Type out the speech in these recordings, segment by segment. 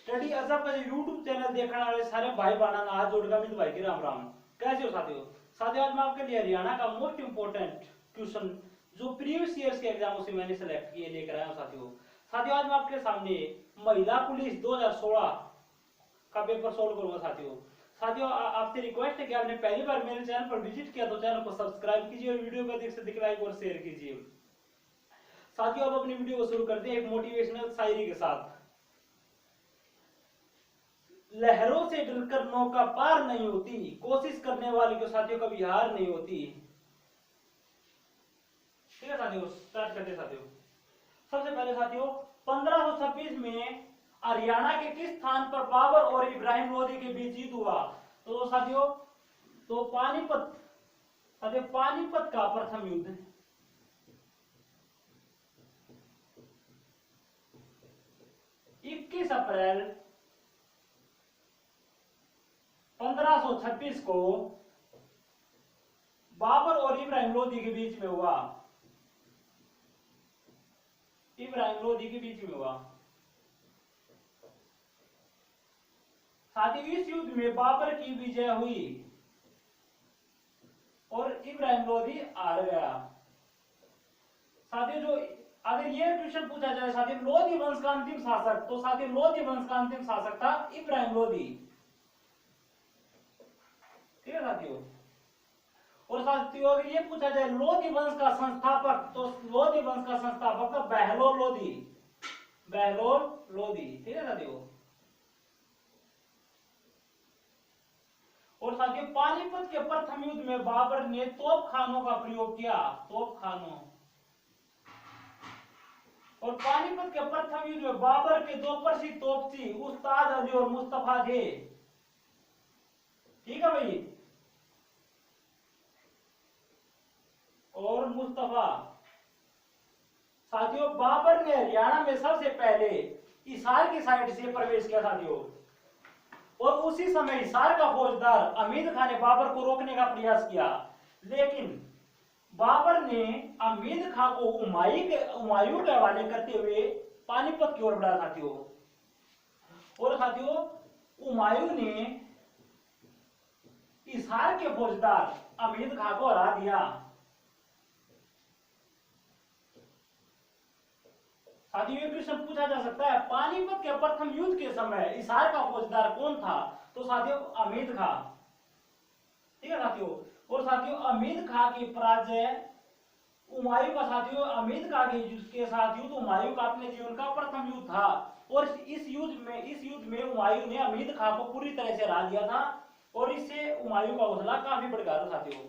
Study अजब का YouTube channel देखने वाले सारे भाई बहना हाथ जोड़कर मित भाई की राम राम। कैसे हो साथियों? साथियों आज मैं आपके लिए हरियाणा का मोस्ट इंपोर्टेंट क्वेश्चन जो प्रीवियस ईयर्स के एग्जामों से मैंने सेलेक्ट किए लेकर आया हूं साथियों। साथियों आज मैं आपके सामने महिला पुलिस 2016 का पेपर सोल्व करूंगा साथियों। साथियों आपसे रिक्वेस्ट है कि आपने पहली बार मेरे चैनल पर विजिट किया तो चैनल को सब्सक्राइब कीजिए और वीडियो को अधिक से अधिक लाइक और शेयर कीजिए। साथियों अब अपनी वीडियो को शुरू करते हैं एक मोटिवेशनल शायरी के साथ। लहरों से डरकर नौका पार नहीं होती, कोशिश करने वाले को साथियों कभी हार नहीं होती। ठीक है साथियों, स्टार्ट करते हैं साथियों। सबसे पहले साथियों 1526 में हरियाणा के किस स्थान पर बाबर और इब्राहिम लोदी के बीच युद्ध हुआ? तो साथियों तो पानीपत, साथियों पानीपत का प्रथम युद्ध 21 अप्रैल 1526 को बाबर और इब्राहिम लोदी के बीच में हुआ। इब्राहिम लोदी के बीच में हुआ। साथ ही इस युद्ध में बाबर की विजय हुई और इब्राहिम लोदी हार गया। साथियों जो अगर ये क्वेश्चन पूछा जाए साथियों लोदी वंश का अंतिम शासक, तो साथियों लोदी वंश का अंतिम शासक था इब्राहिम लोदी। ठीक है साथियों। और साथियों अगर ये पूछा जाए लोदी वंश का संस्थापक, तो लोदी वंश का संस्थापक था बहलोल लोदी। बहलोल लोदी। ठीक है साथियों। और साथियों पानीपत के प्रथम युद्ध में बाबर ने तोप खानों का प्रयोग किया। तोप खानों। और पानीपत के प्रथम युद्ध में बाबर के दो प्रसिद्ध तोपची उस्ताद अली और मुस्तफा थे। ठीक है भाई। और मुस्तफा। साथियों बाबर ने हरियाणा में सबसे पहले हिसार की साइड से प्रवेश किया साथियों। और उसी समय हिसार का फौजदार अमीद खान ने बाबर को रोकने का प्रयास किया, लेकिन बाबर ने अमीद खान को हुमायूं के हवाले करते हुए पानीपत की ओर बढ़ाया साथियों। और साथियों हुमायूं ने हिसार के फौजदार अमीद खान को हरा दिया। साथियों ये क्वेश्चन पूछा जा सकता है पानीपत के प्रथम युद्ध के समय हिसार का फौजदार कौन था? तो साथियों अमीद खां। ठीक है साथियों। और साथियों अमीद खां की पराजय हुमायूं का साथियों अमीद खां के साथ युद्ध हुमायूं का अपने जीवन का प्रथम युद्ध था। और इस युद्ध में हुमायूं ने अमीद खां को पूरी तरह से हरा दिया था और इससे हुमायूं का हौसला काफी बढ़ गया था साथियों।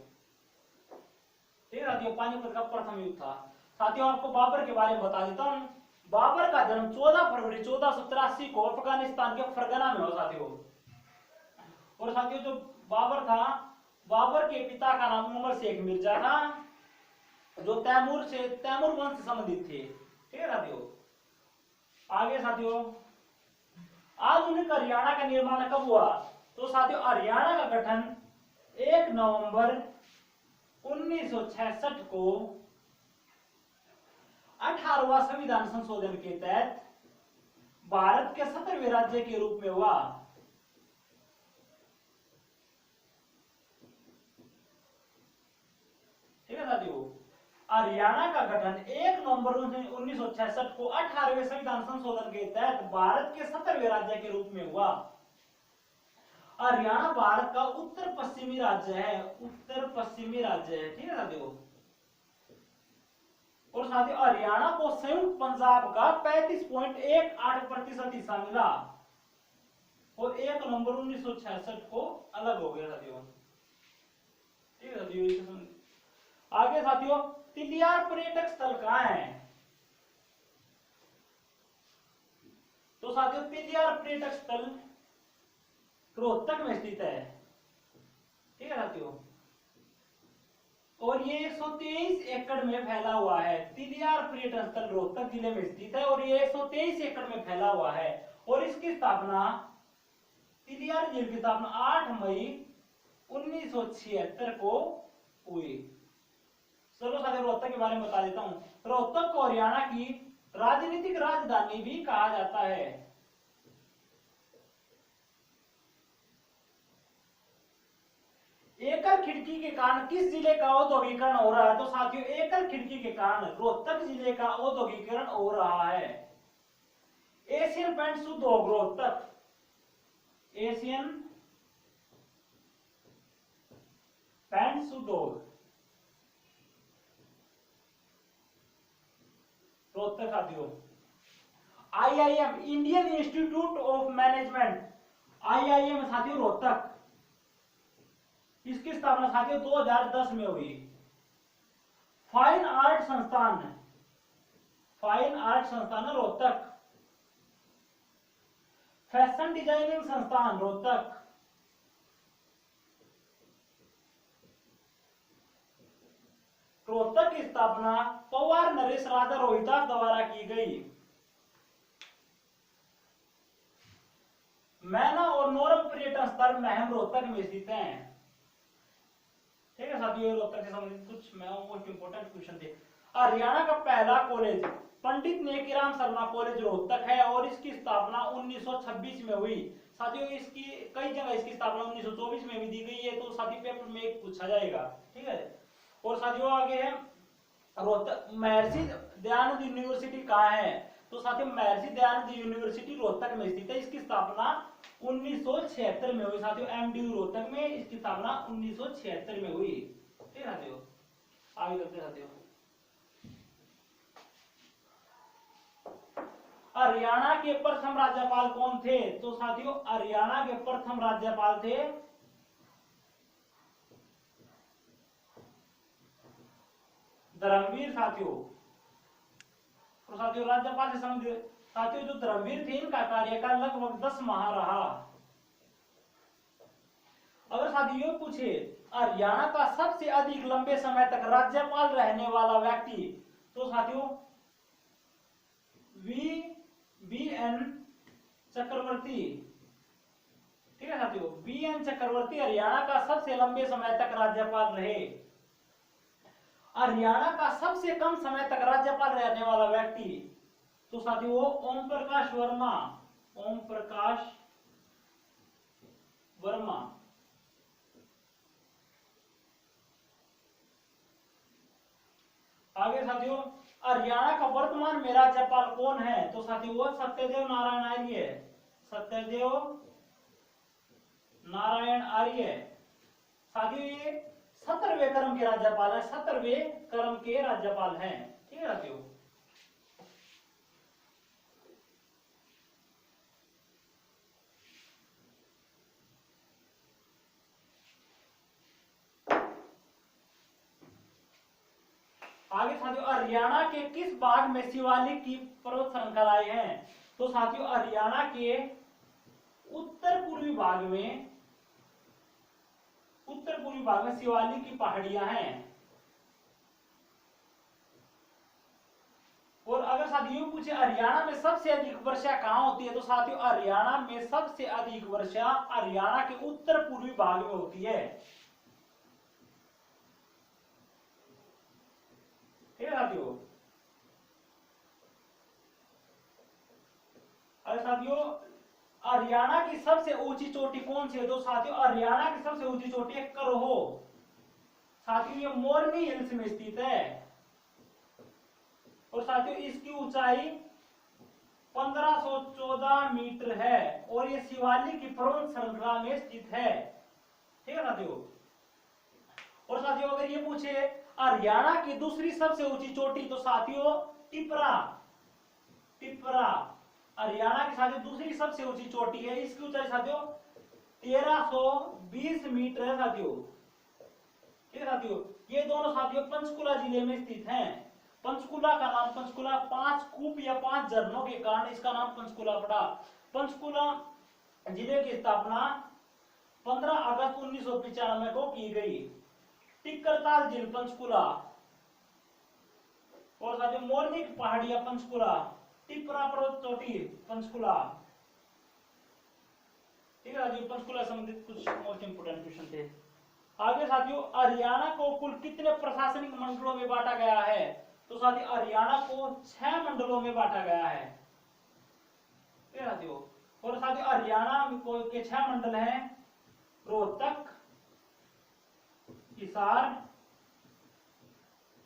ठीक है साथियों पानीपत का प्रथम युद्ध था। साथियों आपको बाबर के बारे में बता देता हूं। बाबर का जन्म 14 फरवरी 1483 को अफगानिस्तान के फरगना में हुआ साथियों। और साथियों जो बाबर था, बाबर के पिता का नाम उमर शेख मिर्जा था जो तैमूर वंश से संबंधित थे। ठीक है साथियों। आगे साथियों आधुनिक हरियाणा का निर्माण कब हुआ? तो साथियों हरियाणा का गठन 1 नवंबर 1966 को 18वां संविधान संशोधन के तहत भारत के 17वें राज्य के रूप में हुआ। ठीक है साथियों हरियाणा का गठन 1 नवंबर 1966 को 18वें संविधान संशोधन के तहत भारत के 17वें राज्य के रूप में हुआ। हरियाणा भारत का उत्तर पश्चिमी राज्य है। उत्तर पश्चिमी राज्य है। ठीक है साथियों। और साथियों हरियाणा को संयुक्त पंजाब का 35.18% हिस्सा मिला और 1 नवंबर 1966 को अलग हो गया साथियों। ठीक है साथियों। आगे साथियों तिलियार पर्यटक स्थल कहां है? तो साथियों तिलियार पर्यटक स्थल रोहतक में स्थित है। ठीक है साथियों। और ये 123 एकड़ में फैला हुआ है। तिलियार पर्यटन स्थल रोहतक जिले में स्थित है और ये 123 एकड़ में फैला हुआ है। और इसकी स्थापना तिलियार झील की स्थापना 8 मई 1976 को हुई। चलो साथियों रोहतक के बारे में बता देता हूं। रोहतक को हरियाणा की राजनीतिक राजधानी भी कहा जाता है। एकल खिड़की के कारण किस जिले का औद्योगिकरण हो रहा है? तो साथियों एकल खिड़की के कारण रोहतक जिले का औद्योगिकरण हो रहा है। एशियन पेंट्स उद्योग रोहतक, एशियन पेंट्स उद्योग रोहतक साथियों। IIM Indian institute of management, IIM साथियों रोहतक, इसकी स्थापना साथियों 2010 में हुई। फाइन आर्ट संस्थान, फाइन आर्ट संस्थान रोहतक। फैशन डिजाइनिंग संस्थान रोहतक। रोहतक की स्थापना पवार नरेश राजा रोहिदास द्वारा की गई। मैना और नोरम पर्यटन स्थल महम रोहतक में स्थित हैं। ठीक है साथियों, रोहतक से संबंधित कुछ मोस्ट इंपोर्टेंट क्वेश्चन थे। हरियाणा का पहला कॉलेज पंडित नेकीराम शर्मा कॉलेज रोहतक है और इसकी स्थापना 1926 में हुई। साथियों इसकी कई जगह इसकी स्थापना 1924 में भी दी गई है, तो साथियों पेपर में एक पूछा जाएगा। ठीक है, और साथियों आगे है रोहतक महर्षि दयानंद यूनिवर्सिटी कहाँ है? तो साथियों महर्षि दयानंद यूनिवर्सिटी रोहतक में स्थित है। इसकी स्थापना 1976 में हुई साथियों। एमडीयू रोहतक में इसकी स्थापना 1976 में हुई। ठीक है साथियों, आगे चलते साथियों। हरियाणा के प्रथम राज्यपाल कौन थे? तो साथियों हरियाणा के प्रथम राज्यपाल थे धर्मवीर साथियों। तो साथियों राज्यपाल से संबंधित साथियों जो धर्मवीर थे इनका कार्यकाल लगभग 10 माह रहा। अगर साथियों पूछे हरियाणा का सबसे अधिक लंबे समय तक राज्यपाल रहने वाला व्यक्ति, तो साथियों वी.एन. चक्रवर्ती। ठीक है साथियों, वी.एन. चक्रवर्ती हरियाणा का सबसे लंबे समय तक राज्यपाल रहे। हरियाणा का सबसे कम समय तक राज्यपाल रहने वाला व्यक्ति, तो साथियों वो ओम प्रकाश वर्मा, ओम प्रकाश वर्मा। आगे साथियों हरियाणा का वर्तमान में राज्यपाल कौन है? तो साथियों वो सत्यदेव नारायण आर्य है, सत्यदेव नारायण आर्य। साथियों ये 17वें क्रम के राज्यपाल है, 17वें क्रम के राज्यपाल हैं। ठीक है साथियों, आगे साथियों हरियाणा के किस भाग में शिवालिक की पर्वत श्रृंखलाएं हैं? तो साथियों हरियाणा के उत्तर पूर्वी भाग में, उत्तर पूर्वी भाग में शिवालिक की पहाड़ियां हैं। और अगर साथियों पूछे हरियाणा में सबसे अधिक वर्षा कहां होती है? तो साथियों हरियाणा में सबसे अधिक वर्षा हरियाणा के उत्तर पूर्वी भाग में होती है। ठीक है साथियों, अगर साथियों हरियाणा की सबसे ऊंची चोटी कौन सी है? तो साथियों हरियाणा की सबसे ऊंची चोटी है करोहो। साथियों ये मोरनी हिल्स में स्थित है। और साथियों इसकी ऊंचाई 1514 मीटर है और ये शिवालिक की पर्वत श्रृंखला में स्थित है। ठीक है साथियों, और साथियों अगर ये पूछे हरियाणा की दूसरी सबसे ऊंची चोटी, तो साथियों टिपरा, टिपरा हरियाणा की साथियों दूसरी सबसे ऊंची चोटी है। इसकी ऊंचाई साथियों 1320 मीटर है साथियों। ठीक है साथियों, ये दोनों साथियों पंचकुला जिले में स्थित हैं। पंचकुला का नाम, पंचकुला 5 कूप या 5 झरनों के कारण इसका नाम पंचकुला पड़ा। पंचकुला जिले की स्थापना 15 अगस्त 1995 को की गई। टिक्करताल झील पंचकुला, और साथियों मोरनी की पहाड़ियां पंचकुला, टिपरा पर्वत चोटी पंचकुला। ठीक है साथियों, पंचकुला संबंधित कुछ मोस्ट इंपोर्टेंट क्वेश्चन थे। आगे साथियों हरियाणा को कुल कितने प्रशासनिक मंडलों में बांटा गया है? तो साथियों हरियाणा को 6 मंडलों में बांटा गया है। ठीक है साथियों, और साथियों हरियाणा के 6 मंडल हैं रोहतक, हिसार,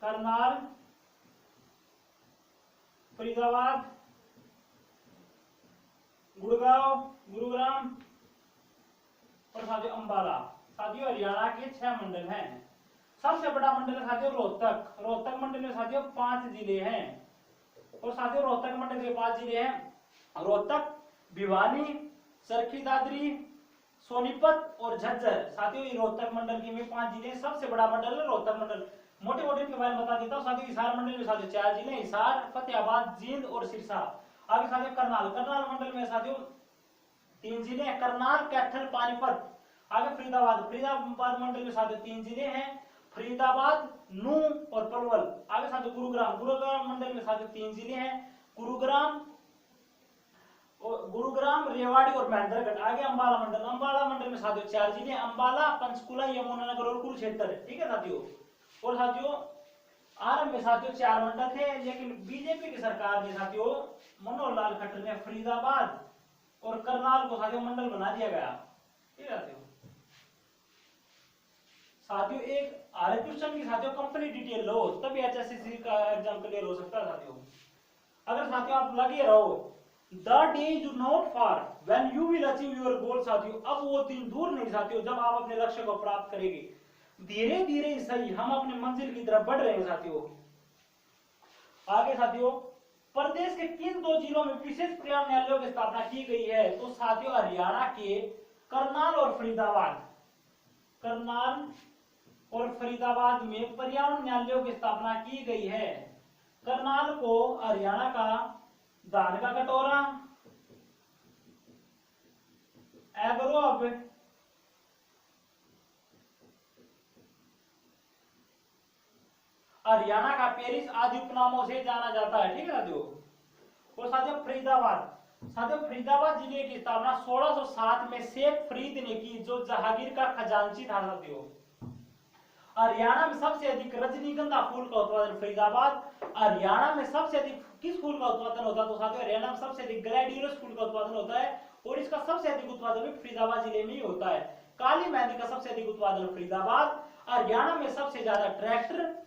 करनाल, फरीदाबाद, गुड़गांव, गुरुग्राम और साथियों अंबाला। साथियों हरियाणा के 6 मंडल हैं। सबसे बड़ा मंडल है साथियों रोहतक। रोहतक मंडल में साथियों 5 जिले हैं। और साथियों रोहतक मंडल के 5 जिले हैं रोहतक, भिवानी, चरखी दादरी, सोनीपत और झज्जर। साथियों ये रोहतक मंडल के में 5 जिले। सबसे बड़ा मंडल है रोहतक मंडल। मोटे मोटे के बारे में बता देता हूँ साथियों। हिसार मंडल में साथियों 4 जिले, हिसार, फतेहाबाद, जींद और सिरसा। आगे साथियों करनाल, करनाल मंडल में साथियों 3 जिले हैं, करनाल, कैथल, पानीपत। आगे फरीदाबाद, फरीदाबाद मंडल में साथियों 3 जिले हैं, फरीदाबाद, नूंह और पलवल। आगे साथियों गुरुग्राम, गुरुग्राम मंडल में साथियों 3 जिले हैं, गुरुग्राम, गुरुग्राम, रेवाड़ी और महेंद्रगढ़। आगे अंबाला मंडल, अंबाला मंडल में साथियों 4 जिले, अंबाला, पंचकुला, यमुनानगर और कुरुक्षेत्र। ठीक है साथियों। और साथियों आरंभ में साथियों 4 मंडल थे, लेकिन बीजेपी की सरकार ने साथियों मनोहर लाल खट्टर ने फरीदाबाद और करनाल को साथियों मंडल बना दिया गया। ठीक है साथियों। साथियों एक आरए क्वेश्चन की साथियों कंपनी डिटेल लो तभी एचएससीसी का एग्जाम क्लियर हो सकता है साथियों। अगर साथियों आप लगे रहो the day is not far when you will achieve your goal. साथियों अब वो दिन दूर नहीं साथियों जब आप अपने लक्ष्य को प्राप्त करेंगे। धीरे धीरे सही हम अपने मंजिल की तरफ बढ़ रहे हैं साथियों। आगे साथियों प्रदेश के किन 2 जिलों में विशेष पर्यावरण न्यायालयों की स्थापना की गई है? तो साथियों हरियाणा के करनाल और फरीदाबाद, करनाल और फरीदाबाद में पर्यावरण न्यायालयों की स्थापना की गई है। करनाल को हरियाणा का धान का कटोरा, एग्रोव, हरियाणा का पेरिस आदि उपनामों से जाना जाता है। ठीक है साथियों। और साथियों फरीदाबाद, साथियों फरीदाबाद जिले की स्थापना 1607 में शेख फरीद ने की जो जहांगीर का खजांची था साथियों। हरियाणा में सबसे अधिक रजनीगंधा फूल का उत्पादन फरीदाबाद। हरियाणा में सबसे अधिक किस फूल का उत्पादन होता है? तो साथियों हरियाणा में सबसे अधिक ग्लैडियोलस फूल का उत्पादन होता है और इसका सबसे अधिक उत्पादन भी फरीदाबाद जिले में ही होता है। काली मेहंदी का सबसे अधिक उत्पादन फरीदाबाद। हरियाणा में सबसे ज्यादा ट्रैक्टर,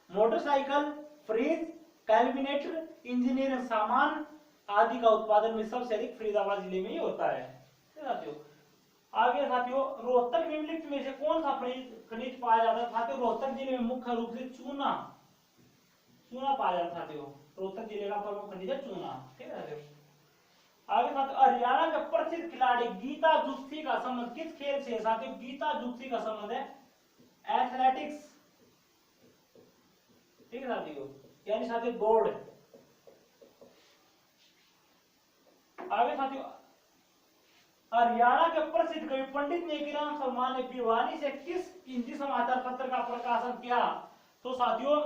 मोटरसाइकिल, फ्रिज, कैबिनेटर, इंजीनियरिंग सामान आदि का उत्पादन में सबसे अधिक फरीदाबाद जिले में ही होता है। साथियों आगे साथियों रोहतक निम्नलिखित में से कौन सा खनिज पाया जाता है? साथियों रोहतक जिले में मुख्य रूप से चूना पाया जाता है साथियों। रोहतक जिले का प्रमुख खनिज है चूना। ठीक है साथियों। आगे साथियों हरियाणा के प्रसिद्ध खिलाड़ी गीता जुत्सी का संबंध किस खेल से है? साथियों गीता जुत्सी का संबंध है एथलेटिक्स। ठीक है साथियों, यानी साथियों दौड़। आगे साथियों हरियाणा के प्रसिद्ध कवि पंडित नेकीराम शर्मा ने भिवानी से किस हिंदी समाचार पत्र का प्रकाशन किया? तो साथियों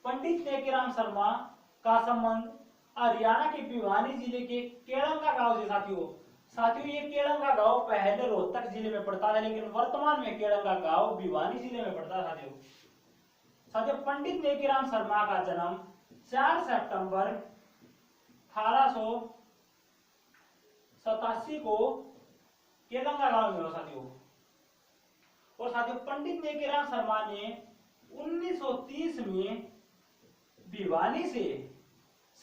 पंडित नेकीराम शर्मा का संबंध हरियाणा के भिवानी जिले के केड़ंगा गांव से। साथियों ये केड़ंगा गांव पहले रोहतक जिले में पड़ता था, लेकिन वर्तमान में केड़ंगा गांव भिवानी जिले में पड़ता है साथियों। पंडित नेकीराम शर्मा का जन्म 4 सितंबर 1887 को केड़ंगा गांव में हुआ साथियों। और साथियों पंडित नेकीराम शर्मा ने 1930 में भिवानी से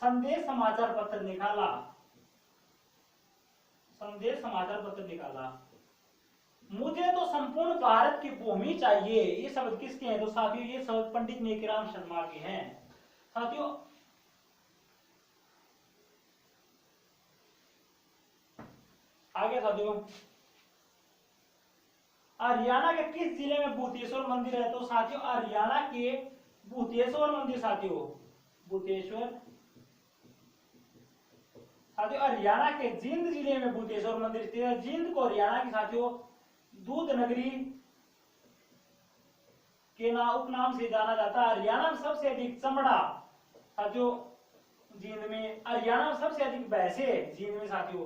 संदेश समाचार पत्र निकाला। मुझे तो संपूर्ण भारत की भूमि चाहिए, ये शब्द किसके हैं? तो साथियों ये शब्द पंडित नेकीराम शर्मा के हैं। साथियों आगे साथियों हरियाणा के किस जिले में भूतेश्वर मंदिर है? तो साथियों हरियाणा के भूतेश्वर मंदिर साथियों हरियाणा के जींद जिले में भूतेश्वर मंदिर स्थित है। जींद को हरियाणा की साथियों दूध नगरी के उपनाम से जाना जाता है। हरियाणा में सबसे अधिक चमड़ा साथियों जींद में। हरियाणा में सबसे अधिक भैंसे जींद में साथियों।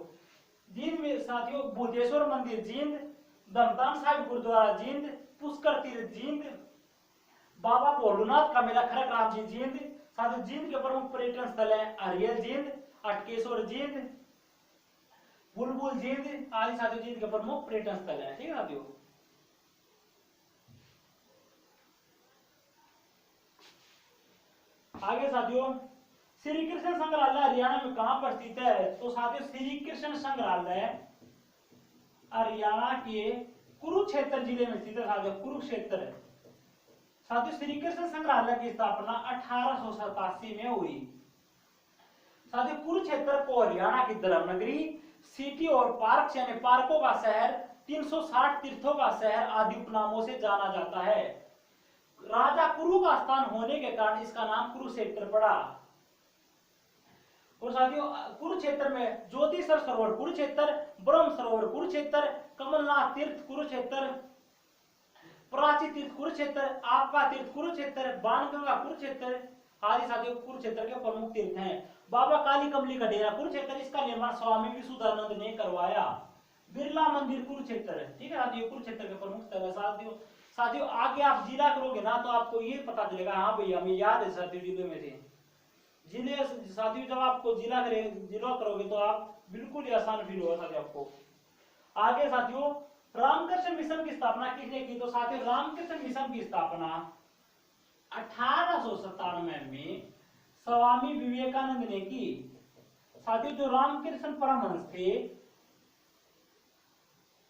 जींद में साथियों भूतेश्वर मंदिर जींद, धमतान साहिब गुरुद्वारा जींद, पुष्कर तीर्थ जींद, बाबा भोलूनाथ का मेला खरक राम जी जींद। साथियों जींद के प्रमुख पर्यटन स्थल है हरियल जींद, अटकेश्वर जींद, बुलबुल जींद आदि साथियों जींद के प्रमुख पर्यटन स्थल है। ठीक है साथियों। आगे साथियों, श्री कृष्ण संग्रहालय हरियाणा में कहां पर स्थित है? तो साथियों श्री कृष्ण संग्रहालय हरियाणा के कुरुक्षेत्र जिले में स्थित है साथियों, कुरुक्षेत्र। साथियों श्री कृष्ण संग्रहालय की स्थापना 1887 में हुई। साथियों कुरुक्षेत्र को हरियाणा की धर्मनगरी, सिटी और पार्क यानी पार्कों का शहर, 360 तीर्थों का शहर आदि उपनामों से जाना जाता है। राजा कुरु का स्थान होने के कारण इसका नाम कुरुक्षेत्र पड़ा। और साथियों कुरुक्षेत्र में ज्योतिषर सरोवर कुरुक्षेत्र, ब्रह्म सरोवर कुरुक्षेत्र, कमलनाथ तीर्थ कुरुक्षेत्र, प्राची तीर्थ कुरुक्षेत्र, आपका तीर्थ कुरुक्षेत्र, बाणगंगा कुरुक्षेत्र आदि साथियों कुरुक्षेत्र के प्रमुख तीर्थ हैं। बाबा काली कमली का डेरा कुरुक्षेत्र, इसका निर्माण स्वामी विशुद्धानंद ने करवाया। बिरला मंदिर कुरुक्षेत्र, ठीक है साथियों, कुरुक्षेत्र के प्रमुख स्थल है। साथियों आगे आप जिला करोगे ना तो आपको ये पता चलेगा, हाँ भैया हमें याद है साथियों जिले में से जिले। साथियों जब आपको जिला करोगे तो आप बिल्कुल ही आसान फील होगा साथियों आपको। आगे साथियों रामकृष्ण मिशन की स्थापना किसने की? तो साथियों रामकृष्ण मिशन की स्थापना 1897 में स्वामी विवेकानंद ने की। साथियों जो रामकृष्ण परमहंस थे